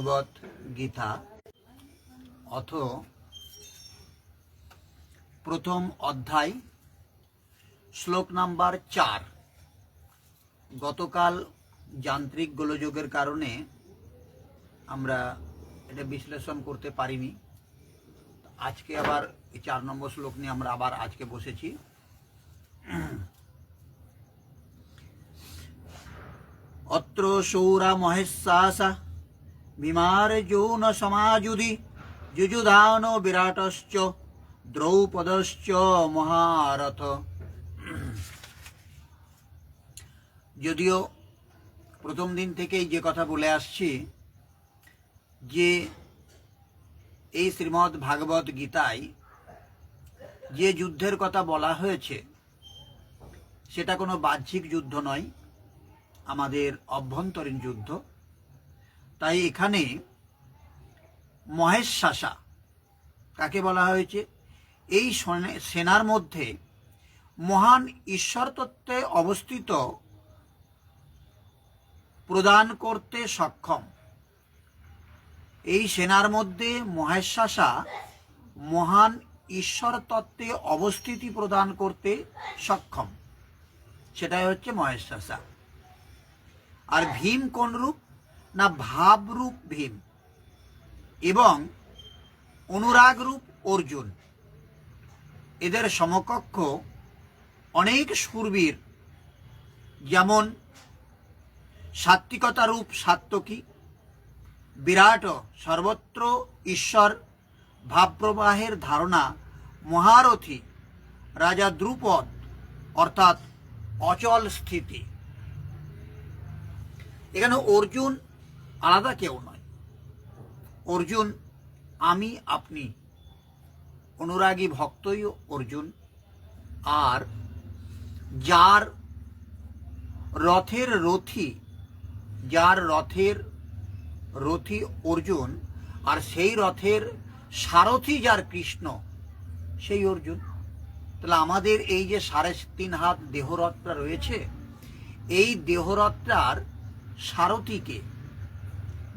ভগবত গীতা অথ প্রথম অধ্যায় শ্লোক নাম্বার 4। গতকাল যান্ত্রিক গোলযোগের কারণে আমরা এটা বিশ্লেষণ করতে পারিনি। আজকে আবার 4 নম্বর শ্লোক নিয়ে আমরা আবার আজকে বসেছি। অত্র শৌরা মহেশাসা বিমার যৌন সমাজুধি যুযুধান বিরাটশ্চ দ্রৌপদশ্চ মহারথ। যদিও প্রথম দিন থেকেই যে কথা বলে আসছি যে এই শ্রীমদ্ ভাগবত গীতায় যে যুদ্ধের কথা বলা হয়েছে সেটা কোনো বাহ্যিক যুদ্ধ নয়, আমাদের অভ্যন্তরীণ যুদ্ধ। তাই এখানে মহেশাসা কাকে বলা হয়েছে? এই সেনার মধ্যে মহান ঈশ্বর তত্ত্বে অবস্থিত প্রদান করতে সক্ষম। এই সেনার মধ্যে মহেশাসা মহান ঈশ্বর তত্ত্বে অবস্থিতি প্রদান করতে সক্ষম, সেটাই হচ্ছে মহেশাসা। আর ভীম কোন রূপ? না ভাবরূপ ভীম, এবং অনুরাগ রূপ অর্জুন। এদের সমকক্ষ অনেক শূরবীর, যেমন সাত্বিকতা রূপ সাত্ত্বকী, বিরাট সর্বত্র ঈশ্বর ভাবপ্রবাহের ধারণা মহারথী রাজা দ্রুপদ, অর্থাৎ অচল স্থিতি। এখানে অর্জুন আলাদা কেউ নয়। অর্জুন আমি আপনি, অনুরাগী ভক্তই অর্জুন। আর যার রথের রথী, যার রথের রথী অর্জুন, আর সেই রথের সারথী যার কৃষ্ণ, সেই অর্জুন। তাহলে আমাদের এই যে 3.5 হাত দেহরথটা রয়েছে, এই দেহরথটার সারথীকে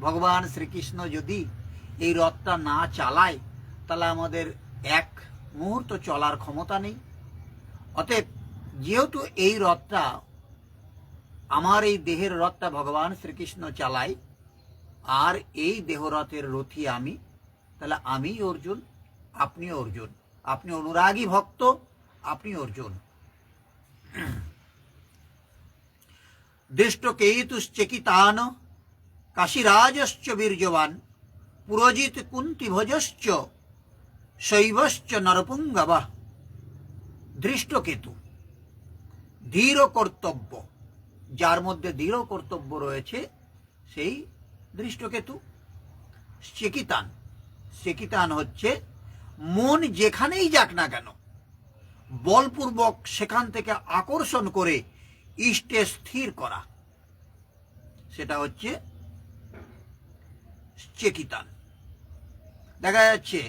ভগবান শ্রীকৃষ্ণ যদি এই রথটা না চালায় তাহলে আমাদের এক মুহূর্ত চলার ক্ষমতা নেই। অতএব যেহেতু এই রথটা, আমার এই দেহের রথটা ভগবান শ্রীকৃষ্ণ চালায়, আর এই দেহরথের রথী আমি, তাহলে আমি অর্জুন, আপনি অর্জুন। আপনি অনুরাগী ভক্ত, আপনি অর্জুন। দৃষ্টকেতুশ্চকিতান কাশীরাজশ্চ বীর্যবান পুরজিৎ কুন্তিভোজশ্চ শৈবশ্চ নরপুঙ্গবঃ। দৃষ্টকেতু ধীর কর্তব্য, যার মধ্যে দৃঢ় কর্তব্য রয়েছে সেই দৃষ্টকেতু। চেকিতান, চেকিতান হচ্ছে মন যেখানেই যাক না কেন বলপূর্বক সেখান থেকে আকর্ষণ করে ইষ্টে স্থির করা, সেটা হচ্ছে চেকিতান। দেখা যাচ্ছে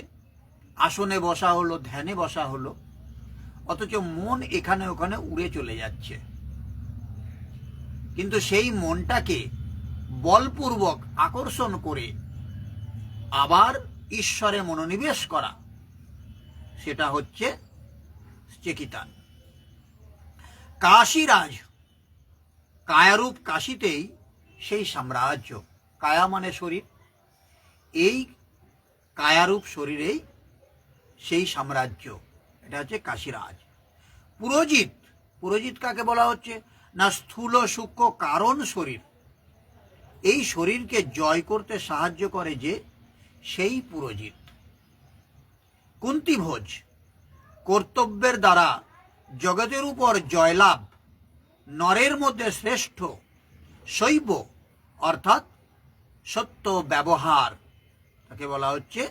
আসনে বসা হলো, ধ্যানে বসা হলো, অথচ মন এখানে ওখানে উড়ে চলে যাচ্ছে। কিন্তু সেই মনটাকে বলপূর্বক আকর্ষণ করে আবার ঈশ্বরে মনোনিবেশ করা, সেটা হচ্ছে চেকিতান। কাশীরাজ, কায়ারূপ কাশীতেই সেই সাম্রাজ্য। কায়া মানে শরীর, এই কায়ারূপ শরীরেই সেই সাম্রাজ্য, এটা হচ্ছে কাশীরাজ। পুরোজিৎ, পুরোজিৎ কাকে বলা হচ্ছে? না স্থূল সূক্ষ্ম কারণ শরীর, এই শরীরকে জয় করতে সাহায্য করে যে, সেই পুরোজিৎ। কুন্তিভোজ, কর্তব্যের দ্বারা জগতের উপর জয়লাভ, নরের মধ্যে শ্রেষ্ঠ। শৈব অর্থাৎ সত্য ব্যবহার, তাকে বলা হচ্ছে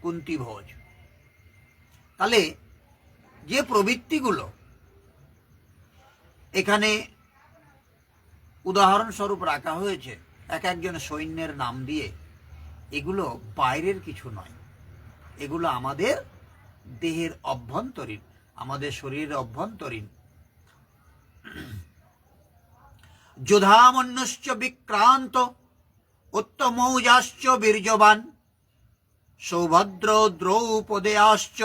কুন্তিভোজ। তাহলে যে প্রবৃত্তিগুলো এখানে উদাহরণস্বরূপ রাখা হয়েছে এক একজন সৈন্যের নাম দিয়ে, এগুলো বাইরের কিছু নয়, এগুলো আমাদের দেহের অভ্যন্তরীণ, আমাদের শরীরের অভ্যন্তরীণ। যোধামন্যশ্চ বিক্রান্ত উত্তমৌজাশ্চ বীর্যবান সৌভদ্র দ্রৌপদেয়াশ্চ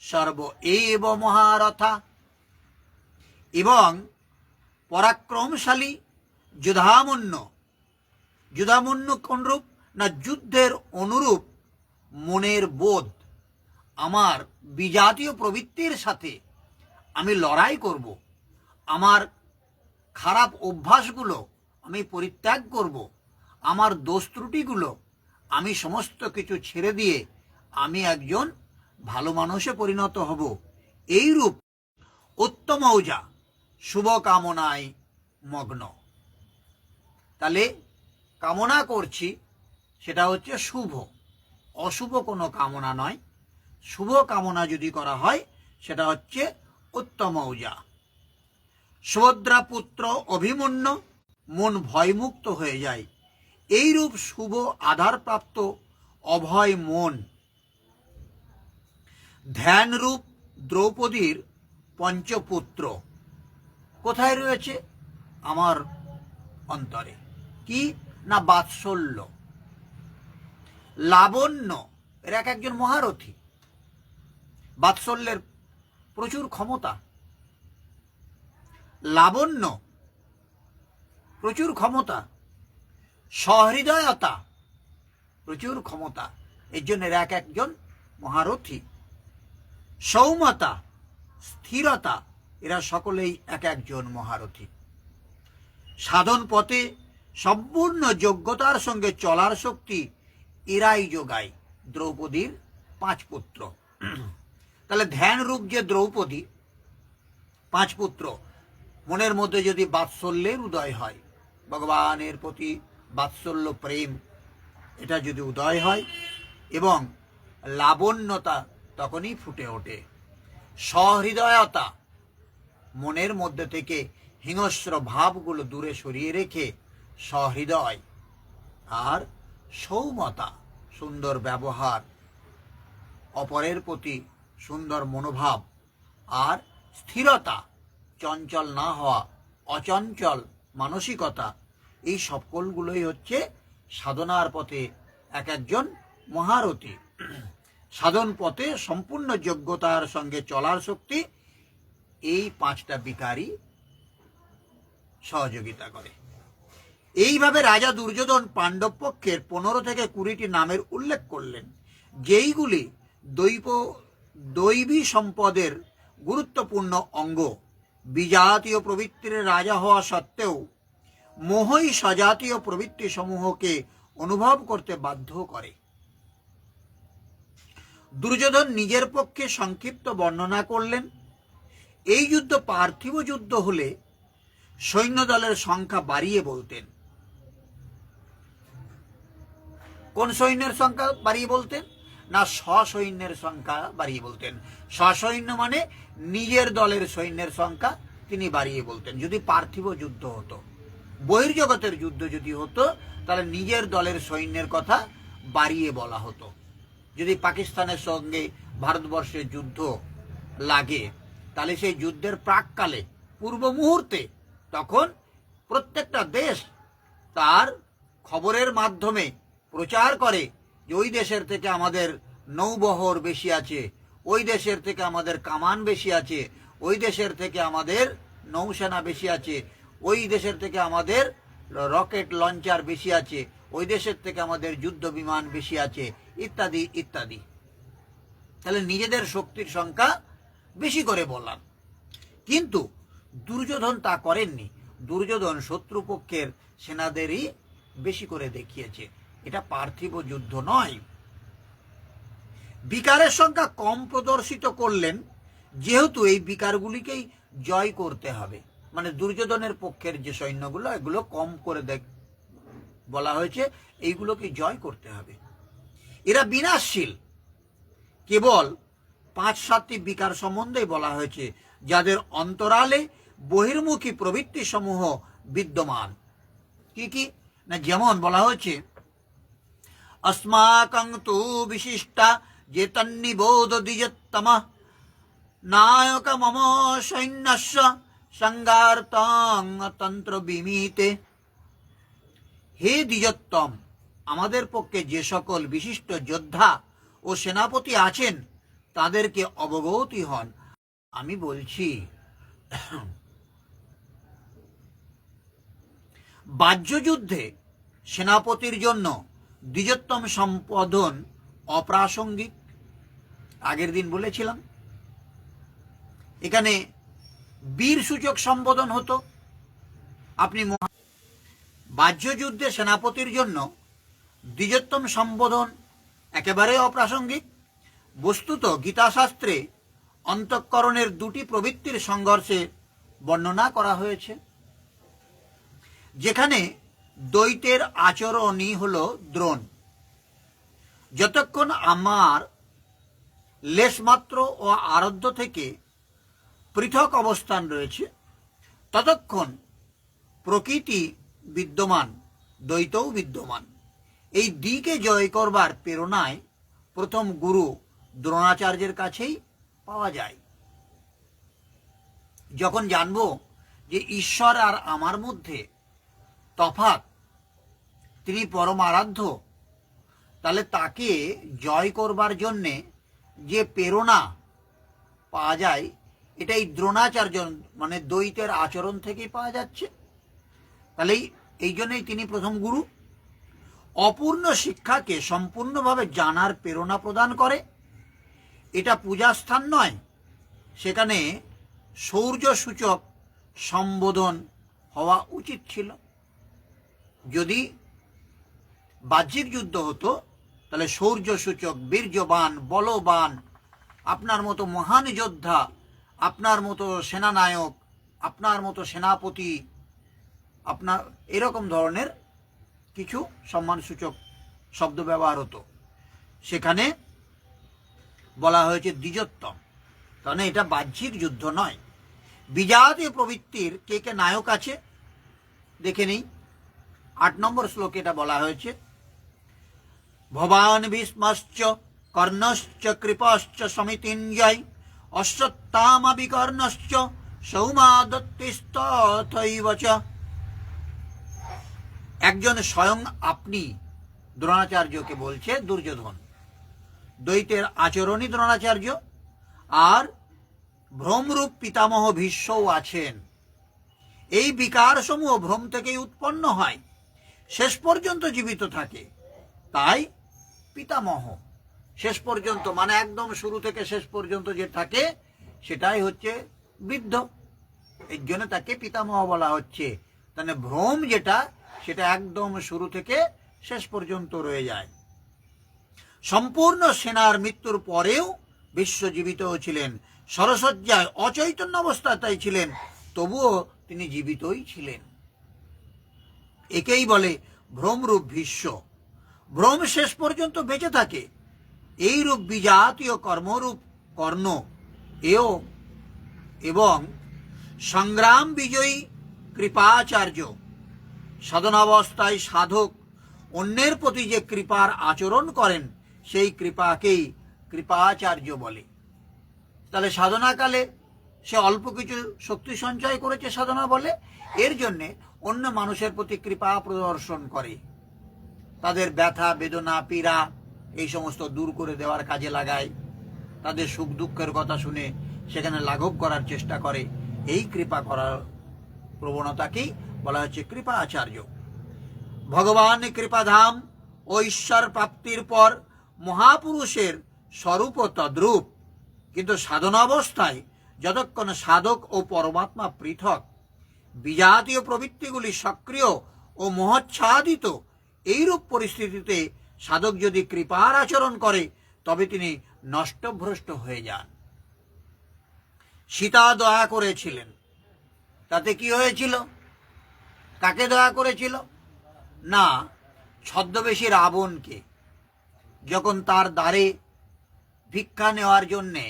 সর্ব এব মহারথা। এবং পরাক্রমশালী যুধামন্য কোনরূপ না যুদ্ধের অনুরূপ মনের বোধ, আমার বিজাতীয় প্রবৃত্তির সাথে আমি লড়াই করব, আমার খারাপ অভ্যাসগুলো আমি পরিত্যাগ করব, আমার দোষ ত্রুটিগুলো আমি সমস্ত কিছু ছেড়ে দিয়ে আমি একজন ভালো মানুষে পরিণত হব। এইরূপ উত্তমৌজা শুভ কামনায় মগ্ন। তাহলে কামনা করছি সেটা হচ্ছে শুভ, অশুভ কোনো কামনা নয়। শুভ কামনা যদি করা হয় সেটা হচ্ছে উত্তমৌজা। সুভদ্রা পুত্র অভিমন্যু মন ভয়মুক্ত হয়ে যায়। এইরূপ শুভ আধারপ্রাপ্ত অভয় মন ধ্যানরূপ দ্রৌপদীর পঞ্চপুত্র কোথায় রয়েছে? আমার অন্তরে। কি না বাৎসল্য, লাবণ্য, এর এক একজন মহারথী। বাৎসল্যের প্রচুর ক্ষমতা, লাবণ্য প্রচুর ক্ষমতা, সহৃদয়তা প্রচুর ক্ষমতা, এর জন্য এক একজন মহারথী। সৌমতা, স্থিরতা, এরা সকলেই এক একজন মহারথী। সাধন পথে সম্পূর্ণ যোগ্যতার সঙ্গে চলার শক্তি এরাই যোগায়, দ্রৌপদীর 5 পুত্র। তাহলে ধ্যান রূপ যে দ্রৌপদী 5 পুত্র, মনের মধ্যে যদি বাৎসল্যের উদয় হয়, ভগবানের প্রতি বাৎসল্য প্রেম এটা যদি উদয় হয় এবং লাবণ্যতা তখনই ফুটে ওঠে। সহৃদয়তা, মনের মধ্যে থেকে হিংস্র ভাবগুলো দূরে সরিয়ে রেখে সহৃদয়। আর সৌমতা, সুন্দর ব্যবহার, অপরের প্রতি সুন্দর মনোভাব। আর স্থিরতা, চঞ্চল না হওয়া, অচঞ্চল মানসিকতা, এই সকলগুলোই হচ্ছে সাধনার পথে এক একজন মহারথী। সাধন পথে সম্পূর্ণ যোগ্যতার সঙ্গে চলার শক্তি এই 5টা বিকারই সহযোগিতা করে। এইভাবে রাজা দুর্যোধন পাণ্ডব পক্ষের 15 থেকে 20টি নামের উল্লেখ করলেন, যেইগুলি দৈবী সম্পদের গুরুত্বপূর্ণ অঙ্গ। বিজাতীয় প্রবৃত্তির রাজা হওয়া সত্ত্বেও মোহই স্বজাতীয় প্রবৃত্তি সমূহকে অনুভব করতে বাধ্য করে। দুর্যোধন নিজের পক্ষে সংক্ষিপ্ত বর্ণনা করলেন, এই যুদ্ধ পার্থিব যুদ্ধ হলে সৈন্যদলের সংখ্যা বাড়িয়ে বলতেন। কোন সৈন্যের সংখ্যা বাড়িয়ে বলতেন? না, সসৈন্যের সংখ্যা বাড়িয়ে বলতেন। সসৈন্য মানে নিজের দলের সৈন্যের সংখ্যা তিনি বাড়িয়ে বলতেন। যদি পার্থিব যুদ্ধ হতো, বহির্জগতের যুদ্ধ যদি হতো, তাহলে নিজের দলের সৈন্যের কথা বাড়িয়ে বলা হতো। যদি পাকিস্তানের সঙ্গে ভারতবর্ষের যুদ্ধ লাগে, তাহলে সেই যুদ্ধের প্রাককালে, পূর্ব মুহূর্তে, তখন প্রত্যেকটা দেশ তার খবরের মাধ্যমে প্রচার করে যে ওই দেশের থেকে আমাদের নৌবহর বেশি আছে, ওই দেশের থেকে আমাদের কামান বেশি আছে, ওই দেশের থেকে আমাদের নৌসেনা বেশি আছে, ওই দেশের থেকে আমাদের রকেট লঞ্চার বেশি আছে, ওই দেশের থেকে আমাদের যুদ্ধ বিমান বেশি আছে, ইত্যাদি ইত্যাদি। তাহলে নিজেদের শক্তির সংখ্যা বেশি করে বললাম। কিন্তু দুর্যোধন তা করেননি। দুর্যোধন শত্রুপক্ষের সেনাদেরই বেশি করে দেখিয়েছে। এটা পার্থিব যুদ্ধ নয়। বিকারের সংখ্যা কম প্রদর্শিত করলেন, যেহেতু এই বিকারগুলিকেই জয় করতে হবে। মানে দুর্যোধনের পক্ষের যে সৈন্যগুলো, এগুলো কম করে বলা হয়েছে, এইগুলোকে জয় করতে হবে। এরা বিনাশশীল। কেবল 5-7টি বিকার সম্বন্ধে বলা হয়েছে, যাদের অন্তরালে বহির্মুখী প্রবৃত্তি সমূহ বিদ্যমান। কি কি না, যেমন বলা হয়েছে, अस्माकं तु विशिष्टा जेतन्निबोध द्विजत्तमः नायक मम सैन्यस्य संगार्तां तंत्र विमीते। हे द्विजोत्तम, আমাদের পক্ষে যে সকল বিশিষ্ট যোদ্ধা ও সেনাপতি আছেন তাদেরকে অবগতই হন। আমি বলছি, বাহ্যযুদ্ধে সেনাপতির জন্য দ্বিজোত্তম সম্বোধন অপ্রাসঙ্গিক। আগের দিন বলেছিলাম এখানে বীর সূচক সম্বোধন হতো। আপনি বাহ্যযুদ্ধে সেনাপতির জন্য দ্বিজোত্তম সম্বোধন একেবারে অপ্রাসঙ্গিক। বস্তুত গীতাশাস্ত্রে অন্তঃকরণের দুটি প্রবৃত্তির সংঘর্ষে বর্ণনা করা হয়েছে, যেখানে দ্বৈতের আচরণই হল দ্রোণ। যতক্ষণ আমার লেশমাত্র ও আরাধ্য থেকে পৃথক অবস্থান রয়েছে ততক্ষণ প্রকৃতি বিদ্যমান, দ্বৈতও বিদ্যমান। এই দিকে জয় করবার প্রেরণায় প্রথম গুরু দ্রোণাচার্যের কাছেই পাওয়া যায়। যখন জানব যে ঈশ্বর আর আমার মধ্যে তফাৎ, তিনি পরম আরাধ্য, তাহলে তাকে জয় করবার জন্যে যে প্রেরণা পাওয়া যায় এটাই দ্রোণাচার্য মানে দ্বৈতের আচরণ থেকেই পাওয়া যাচ্ছে। তাহলে এই জন্যই তিনি প্রথম গুরু। অপূর্ণ শিক্ষাকে সম্পূর্ণভাবে জানার প্রেরণা প্রদান করে। এটা পূজাস্থান নয়, সেখানে শৌর্য সূচক সম্বোধন হওয়া উচিত ছিল। যদি বাহ্যিক যুদ্ধ হতো তাহলে শৌর্য সূচক, বীর্যবান, বলবান, আপনার মতো মহান যোদ্ধা, আপনার মতো সেনানায়ক, আপনার মতো সেনাপতি, আপনার এরকম ধরনের কিছু সম্মানসূচক শব্দ ব্যবহার হতো। সেখানে বলা হয়েছে দ্বিজোত্তম, কারণ এটা বাহ্যিক যুদ্ধ নয়। বিজাতীয় প্রবৃত্তির কে কে নায়ক আছে দেখে নেই। 8 নম্বর শ্লোকে এটা বলা হয়েছে, ভবান ভীষ্মশ্চ কর্ণশ্চ কৃপশ্চ সমিতিঞ্জয় অশ্বত্থামা বিকর্ণশ্চ সৌমাদত্তিস্তথৈব চ। একজন স্বয়ং আপনি দ্রোণাচার্যকে বলছে দুর্যোধন। দ্বৈতের আচরণই দ্রোণাচার্য, আর ভ্রমরূপ পিতামহ ভীষ্মও আছেন। এই বিকার সমূহ ভ্রম থেকেই উৎপন্ন হয়, শেষ পর্যন্ত জীবিত থাকে। তাই পিতামহ শেষ পর্যন্ত মানে একদম শুরু থেকে শেষ পর্যন্ত যে থাকে সেটাই হচ্ছে বৃদ্ধ, এর জন্য তাকে পিতামহ বলা হচ্ছে। তাহলে ভ্রম যেটা সেটা একদম শুরু থেকে শেষ পর্যন্ত রয়ে যায়। সম্পূর্ণ সেনার মৃত্যুর পরেও বিশ্বজীবিত ছিলেন, সরসজ্জায় অচৈতন্য অবস্থায় ছিলেন, তবুও তিনি জীবিতই ছিলেন। একেই বলে ভ্রমরূপ ভীষ্ম। ভ্রম শেষ পর্যন্ত বেঁচে থাকে। এই রূপ বিজাতীয় কর্মরূপ কর্ণ এও এবং সংগ্রাম বিজয়ী কৃপাচার্য। সাধনাবস্থায় সাধক অন্যের প্রতি যে কৃপার আচরণ করেন সেই কৃপাকেই কৃপাচার্য বলে। তাহলে সাধনাকালে সে অল্প কিছু শক্তি সঞ্চয় করেছে সাধনা বলে, এর জন্যে অন্য মানুষের প্রতি কৃপা প্রদর্শন করে, তাদের ব্যথা বেদনা পীড়া এই সমস্ত দূর করে দেওয়ার কাজে লাগায়, তাদের সুখ দুঃখের কথা শুনে সেখানে লাঘব করার চেষ্টা করে। এই কৃপা করার প্রবণতাকেই বলা হচ্ছে কৃপা আচার্য। ভগবান কৃপাধাম ও ঈশ্বর প্রাপ্তির পর মহাপুরুষের স্বরূপ তদ্রূপ, কিন্তু সাধনাবস্থায় যতক্ষণ সাধক ও পরমাত্মা পৃথক, বিজাতীয় প্রবৃত্তিগুলি সক্রিয় ও মোহচ্ছাদিত, এইরূপ পরিস্থিতিতে সাধক যদি কৃপার আচরণ করে তবে তিনি নষ্টভ্রষ্ট হয়ে যান। সীতা দয়া করেছিলেন, তাতে কি হয়েছিল? কাকে দয়া করেছিল? না, ছদ্মবেশী রাবণকে। যখন তার দ্বারে ভিক্ষা নেওয়ার জন্যে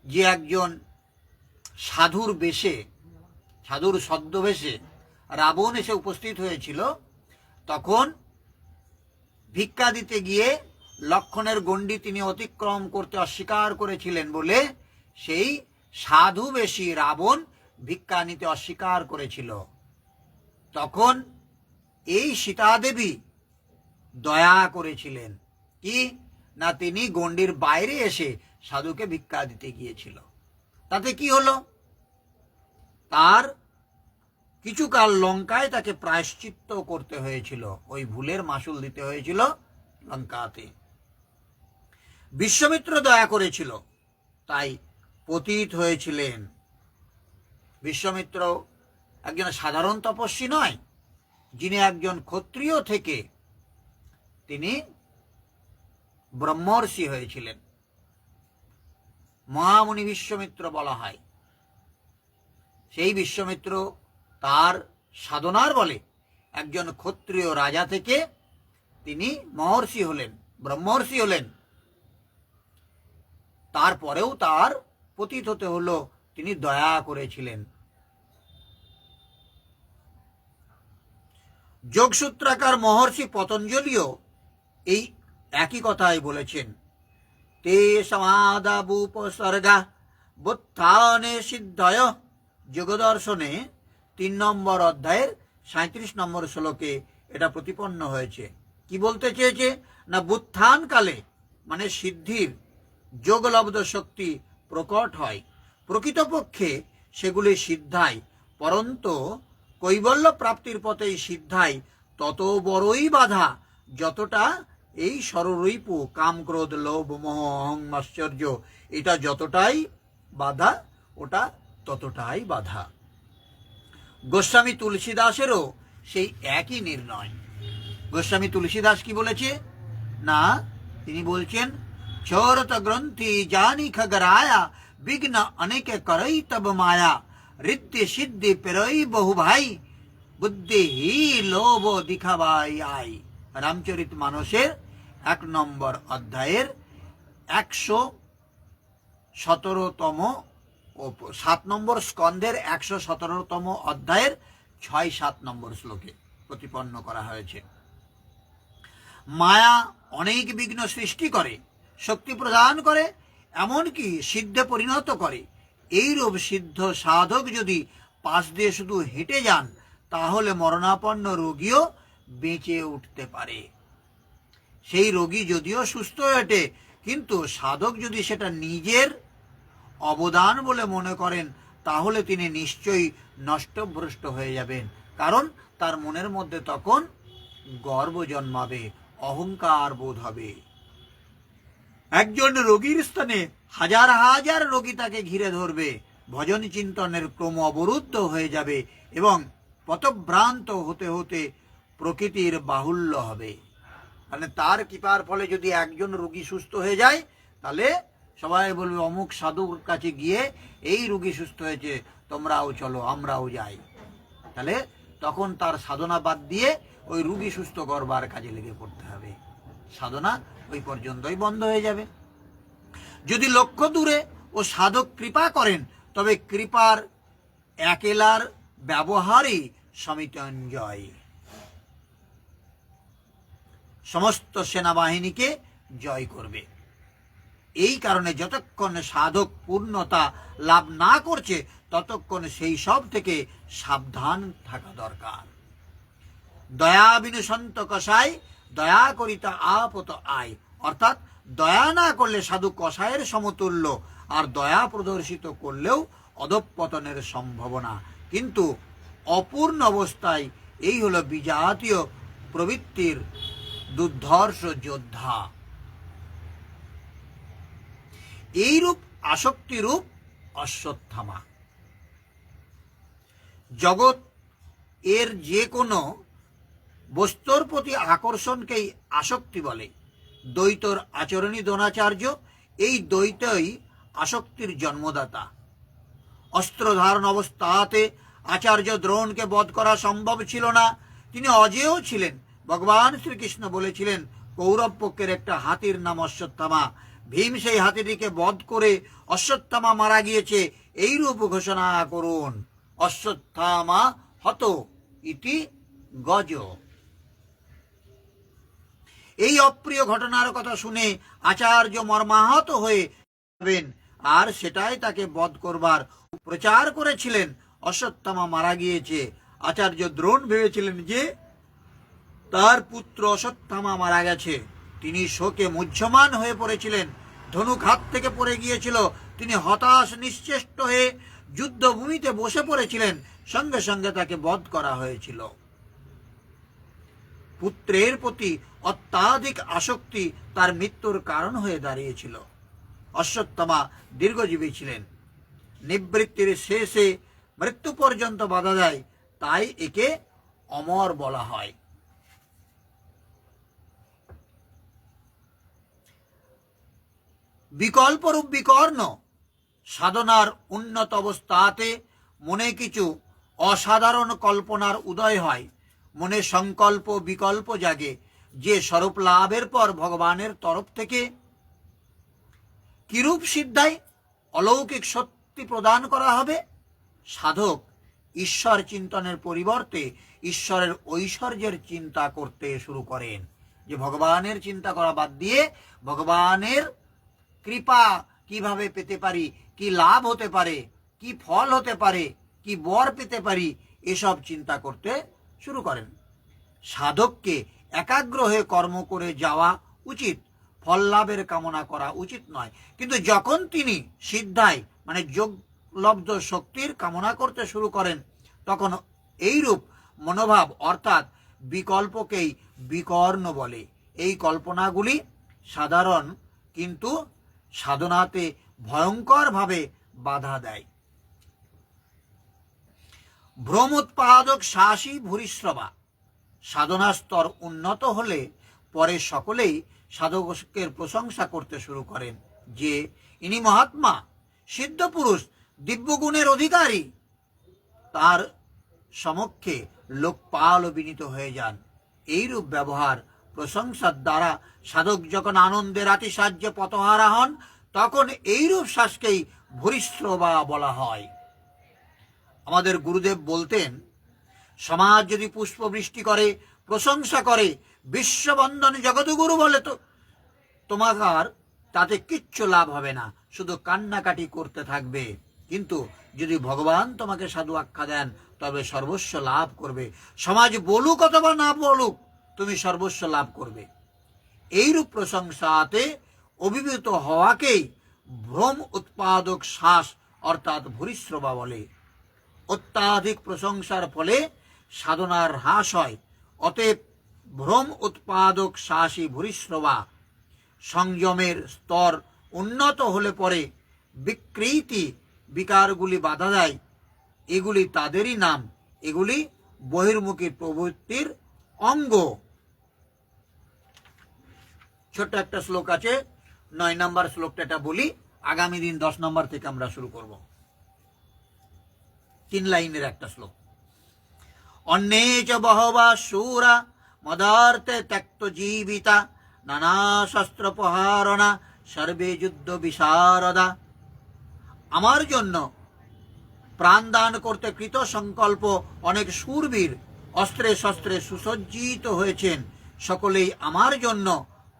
যে একজন সাধুর বেশে, সাধুর ছদ্মবেশে রাবণ এসে উপস্থিত হয়েছিল, তখন ভিক্ষা দিতে গিয়ে লক্ষণের গণ্ডি তিনি অতিক্রম করতে অস্বীকার করেছিলেন বলে সেই সাধুবেশী রাবণ ভিক্ষা নিতে অস্বীকার করেছিল। তখন এই সীতাদেবী দয়া করেছিলেন। কি না, তিনি গণ্ডির বাইরে এসে সাধুকে ভিক্ষা দিতে গিয়েছিল। তাতে কি হলো? তার কিছুকাল লঙ্কায় তাকে প্রায়শ্চিত্ত করতে হয়েছিল, ওই ভুলের মাসুল দিতে হয়েছিল লঙ্কাতে। বিশ্বমিত্র দয়া করেছিল, তাই পতিত হয়েছিলেন। বিশ্বমিত্র একজন সাধারণ তপস্বী নয়, যিনি একজন ক্ষত্রিয় থেকে তিনি ব্রহ্মর্ষি হয়েছিলেন। মহামুনি বিশ্বমিত্র বলা হয়। সেই বিশ্বমিত্র তার সাধনার বলে একজন ক্ষত্রিয় রাজা থেকে তিনি মহর্ষি হলেন, ব্রহ্মর্ষি হলেন। তারপরেও তার পতিত হতে হলো, তিনি দয়া করেছিলেন। যোগসূত্রাকার মহর্ষি পতঞ্জলিও এই একই কথাই বলেছেন। তে সমাদাবুপসর্গা বুত্থানে সিদ্ধয়, যোগদর্শনে 3 নম্বর অধ্যায়ের 37 নম্বর শ্লোকে এটা প্রতিপন্ন হয়েছে। কি বলতে চেয়েছে না, বুত্থান কালে মানে সিদ্ধির যোগলব্ধ শক্তি প্রকট হয়, প্রকৃতপক্ষে সেগুলি সিদ্ধায়, পরন্তু কৈবল্য প্রাপ্তির পথে সিদ্ধায় তত বড়ই বাধা যতটা এই ষড়রিপু কাম ক্রোধ লোভ মোহ অহং আশ্চর্য, এটা যতটাই বাধা ওটা ততটাই বাধা। গোস্বামী তুলসীদাসেরও সেই একই নির্ণয়। গোস্বামী তুলসীদাস কি বলেছে না, তিনি বলছেন, চোরত গ্রন্থি জানি খগরায়া, বিঘ্ন অনেকে করই তব মায়া, ঋদ্ধি সিদ্ধি পেরই বহু ভাই, বুদ্ধি হি লোভ দিখাবাই আই। রামচরিত মানসের 1 নম্বর অধ্যায়ের 117তম ও 7 নম্বর স্কন্ধের 117তম অধ্যায়ের 6-7 নম্বর শ্লোকে প্রতিপন্ন করা হয়েছে। মায়া অনেক বিঘ্ন সৃষ্টি করে, শক্তি প্রদান করে, এমনকি সিদ্ধে পরিণত করে। এইরূপ সিদ্ধ সাধক যদি পাশ দিয়ে শুধু হেঁটে যান, তাহলে মরণাপন্ন রোগীও বেঁচে উঠতে পারে। সেই রোগী যদিও সুস্থ হেঁটে, কিন্তু সাধক যদি সেটা নিজের অবদান বলে মনে করেন, তাহলে তিনি নিশ্চয়ই নষ্টভ্রষ্ট হয়ে যাবেন। কারণ তার মনের মধ্যে তখন গর্ব জন্মাবে, অহংকার বোধ হবে। একজন রোগীর স্থানে হাজার হাজার রোগী তাকে ঘিরে ধরবে, ভজন চিন্তনের ক্রম অবরুদ্ধ হয়ে যাবে এবং পথভ্রান্ত হতে হতে প্রকৃতির বাহুল্য হবে। মানে তার কৃপার ফলে যদি একজন রোগী সুস্থ হয়ে যায়, তাহলে সবাই বলবে অমুক সাধুর কাছে গিয়ে এই রোগী সুস্থ হয়েছে, তোমরাও চলো, আমরাও যাই। তাহলে তখন তার সাধনা বাদ দিয়ে ওই রোগী সুস্থ করবার কাজে লেগে পড়তে হবে। সাধনা ওই পর্যন্তই বন্ধ হয়ে যাবে। যদি লক্ষ্য দূরে ও সাধক কৃপা করেন, তবে কৃপার একেলার ব্যবহারই সমিতঞ্জয়, সমস্ত সেনাবাহিনীকে জয় করবে। এই কারণে যতক্ষণ সাধক পূর্ণতা লাভ না করছে, ততক্ষণ সেই সব থেকে সাবধান থাকা দরকার। দয়া বিনু সন্ত কষায়, দয়া করিতা আপত আয়। অর্থাৎ দয়া না করলে সাধু কষায়ের সমতুল্য, আর দয়া প্রদর্শিত করলেও অধঃপতনের সম্ভাবনা। কিন্তু অপূর্ণ অবস্থায় এই হলো বিজাতীয় প্রবৃত্তির দুর্ধর্ষ যোদ্ধা। এইরূপ আসক্তিরূপ অশ্বত্থামা। জগৎ এর যে কোনো বস্তুর প্রতি আকর্ষণকেই আসক্তি বলে। দ্বৈতর আচরণী দ্রোণাচার্য, এই দ্বৈতই আসক্তির জন্মদাতা। অস্ত্র ধারণ অবস্থাতে আচার্য দ্রোণকে বধ করা সম্ভব ছিল না, তিনি অজেয় ছিলেন। ভগবান শ্রীকৃষ্ণ বলেছিলেন, কৌরব পক্ষের একটা হাতির নাম অশ্বত্থামা। ভীম সেই হাতিটিকে বধ করে অশ্বত্থামা মারা গিয়েছে, এইরূপ ঘোষণা করুন। অশ্বত্থামা হত ইতি গজ। এই অপ্রিয় ঘটনার কথা শুনে আচার্য মর্মাহত হয়ে যাবেন, আর সেটাই তাকে বধ করবার প্রচার করেছিলেন। অশ্বত্থামা মারা গিয়েছে। আচার্য দ্রোণ ভেবেছিলেন যে তার পুত্র অশ্বত্থামা মারা গেছে। তিনি শোকে মুহ্যমান হয়ে পড়েছিলেন। ধনুক হাত থেকে পড়ে গিয়েছিল। তিনি হতাশ নিশ্চেষ্ট হয়ে যুদ্ধভূমিতে বসে পড়েছিলেন। সঙ্গে সঙ্গে তাকে বধ করা হয়েছিল। পুত্রের প্রতি অত্যাধিক আসক্তি তার মৃত্যুর কারণ হয়ে দাঁড়িয়েছিল। অশ্বত্থামা দীর্ঘজীবী ছিলেন। নিবৃত্তির শেষে মৃত্যু পর্যন্ত বাধা দেয়, তাই একে অমর বলা হয়। বিকল্পরূপ বিকর্ণ সাধনার উন্নত অবস্থাতে মনে কিছু অসাধারণ কল্পনার উদয় হয়। মনে সংকল্প বিকল্প জাগে যে স্বরূপ লাভের পর ভগবানের তরফ থেকে কিরূপ সিদ্ধায় অলৌকিক শক্তি প্রদান করা হবে। সাধক ঈশ্বর চিন্তনের পরিবর্তে ঈশ্বরের ঐশ্বর্যের চিন্তা করতে শুরু করেন। যে ভগবানের চিন্তা করা বাদ দিয়ে ভগবানের কৃপা কিভাবে পেতে পারি, কি লাভ হতে পারে, কি ফল হতে পারে, কি বর পেতে পারি, এসব চিন্তা করতে শুরু করেন। সাধককে একাগ্র হয়ে কর্ম করে যাওয়া উচিত, ফল লাভের কামনা করা উচিত নয়। কিন্তু যখন তিনি সিদ্ধায় মানে যোগলব্ধ শক্তির কামনা করতে শুরু করেন, তখন এইরূপ মনোভাব অর্থাৎ বিকল্পকেই বিকর্ণ বলে। এই কল্পনাগুলি সাধারণ, কিন্তু সাধনাতে ভয়ঙ্করভাবে বাধা দেয়। ভ্রম উৎপাদক শাসী ভূরিশ্রবা। সাধনা স্তর উন্নত হলে পরে সকলেই সাধকের প্রশংসা করতে শুরু করেন যে ইনি মহাত্মা, সিদ্ধ পুরুষ, দিব্যগুণের অধিকারী। তার সমক্ষে লোকপাল বিনীত হয়ে যান। এইরূপ ব্যবহার প্রশংসার দ্বারা সাধক যখন আনন্দের আতিশায্যে পথহারা হন, তখন এইরূপ শ্বাসকেই ভূরিশ্রবা বলা হয়। আমাদের গুরুদেব বলতেন, সমাজ যদি পুষ্পবৃষ্টি করে, প্রশংসা করে, বিশ্ববন্ধন জগৎগুরু বলে, তো তোমার তাতে কিচ্ছু লাভ হবে না, শুধু কান্নাকাটি করতে থাকবে। কিন্তু যদি ভগবান তোমাকে সাধু আখ্যা দেন, তবে সর্বস্ব লাভ করবে। সমাজ বলুক অথবা না বলুক, তুমি সর্বস্ব লাভ করবে। এইরূপ প্রশংসাতে অভিভূত হওয়াকেই ভ্রম উৎপাদক শ্বাস অর্থাৎ ভূরিশ্রবা বলে। অত্যাধিক প্রশংসার ফলে সাধনার হ্রাস হয়। অতএব ভ্রম উৎপাদক শ্বাসী ভূরিশ্রবা। সংযমের স্তর উন্নত হলে পরে বিকৃতি বিকারগুলি বাধা দেয়। এগুলি তাদেরই নাম, এগুলি বহির্মুখী প্রবৃত্তির অঙ্গ। ছোট্ট একটা শ্লোক আছে, 9 নম্বর শ্লোকটা এটা বলি। আগামী দিন 10 নম্বর থেকে আমরা শুরু করব। 3 লাইনের একটা শ্লোক। অন্যে চ বহবা শূরা মদার্থে ত্যক্ত জীবিতা নানা শস্ত্র প্রহারণা সর্বে যুদ্ধ বিশারদা। আমার জন্য প্রাণ দান করতে কৃত সংকল্প অনেক শূরবীর অস্ত্রে শস্ত্রে সুসজ্জিত হয়েছেন। সকলেই আমার জন্য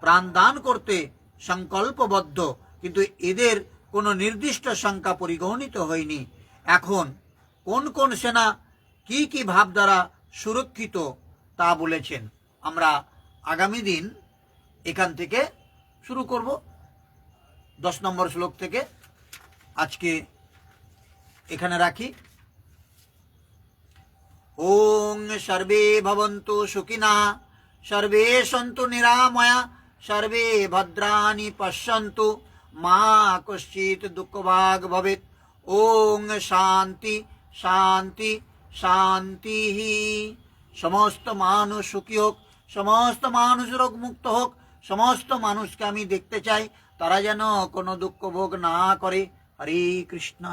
প্রাণ দান করতে সংকল্পবদ্ধ, কিন্তু এদের কোনো নির্দিষ্ট সংখ্যা পরিগণিত হয়নি। এখন কোন কোন সেনা কি কি ভাব দ্বারা সুরক্ষিত তা বলেছেন। আমরা আগামী দিন এখান থেকে শুরু করব, 10 নম্বর শ্লোক থেকে। আজকে এখানে রাখি। ওং সর্বে ভবন্তু সুখিনা, সর্বে সন্তু নিরাময়া, সর্বে ভদ্রাণি পশ্যন্তু, মা কশ্চিৎ দুঃখভাগ ভবেৎ। ওং শান্তি শান্তি শান্তি। সমস্ত মানুষ সুখী হোক, সমস্ত মানুষ রোগ মুক্ত হোক। সমস্ত মানুষকে আমি দেখতে চাই, তারা যেন কোনো দুঃখ ভোগ না করে। হরে কৃষ্ণ।